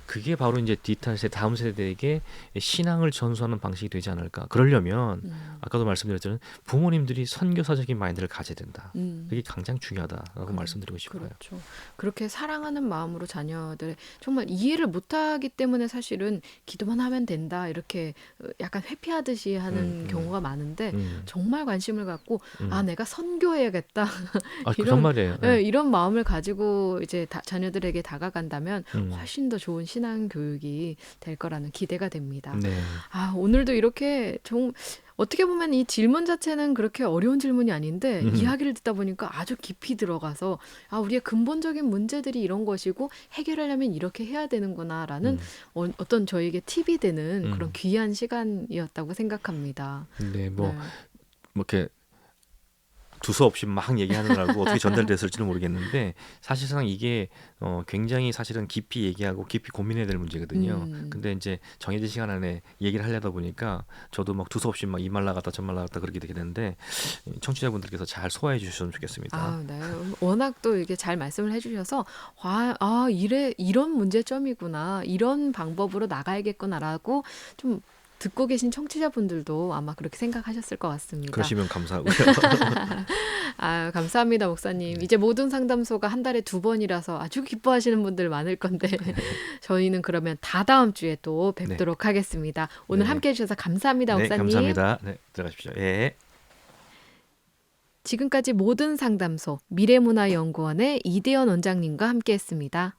S2: 그게 바로 이제 디지털 세대, 다음 세대에게 신앙을 전수하는 방식이 되지 않을까. 그러려면 아까도 말씀드렸지만 부모님들이 선교사적인 마인드를 가져야 된다. 그게 가장 중요하다라고 말씀드리고 싶어요.
S1: 그렇죠. 그렇게 사랑하는 마음으로 자녀들의 정말 이해를 못하기 때문에 사실은 기도만 하면 된다 이렇게 약간 회피하듯이 하는 경우가 많은데 정말 관심을 갖고 내가 선교해야겠다
S2: 그런 말이에요.
S1: 네, 이런 마음을 가지고 이제 자녀들에게 다가간다면 훨씬 더 좋은 신앙 교육이 될 거라는 기대가 됩니다.
S2: 네.
S1: 오늘도 이렇게 어떻게 보면 이 질문 자체는 그렇게 어려운 질문이 아닌데 이야기를 듣다 보니까 아주 깊이 들어가서 우리의 근본적인 문제들이 이런 것이고 해결하려면 이렇게 해야 되는구나라는 어떤 저에게 팁이 되는 그런 귀한 시간이었다고 생각합니다.
S2: 네, 뭐 이렇게 두서없이 막 얘기하느라고 어떻게 전달됐을지는 모르겠는데 사실상 이게 굉장히 사실은 깊이 얘기하고 깊이 고민해야 될 문제거든요. 근데 이제 정해진 시간 안에 얘기를 하려다 보니까 저도 막 두서없이 막 이 말 나갔다 저 말 나갔다 그렇게 되게 되는데 청취자분들께서 잘 소화해 주셨으면 좋겠습니다.
S1: 네. 워낙 또 이게 잘 말씀을 해주셔서 이런 문제점이구나, 이런 방법으로 나가야겠구나라고 좀 듣고 계신 청취자분들도 아마 그렇게 생각하셨을 것 같습니다.
S2: 그러시면 감사하고요.
S1: 감사합니다, 목사님. 이제 모든 상담소가 한 달에 2번이라서 아주 기뻐하시는 분들 많을 건데 저희는 그러면 다다음 주에 또 뵙도록 하겠습니다. 오늘 함께해 주셔서 감사합니다, 목사님.
S2: 네, 감사합니다. 네, 들어가십시오. 예.
S1: 지금까지 모든 상담소 미래문화연구원의 이대현 원장님과 함께했습니다.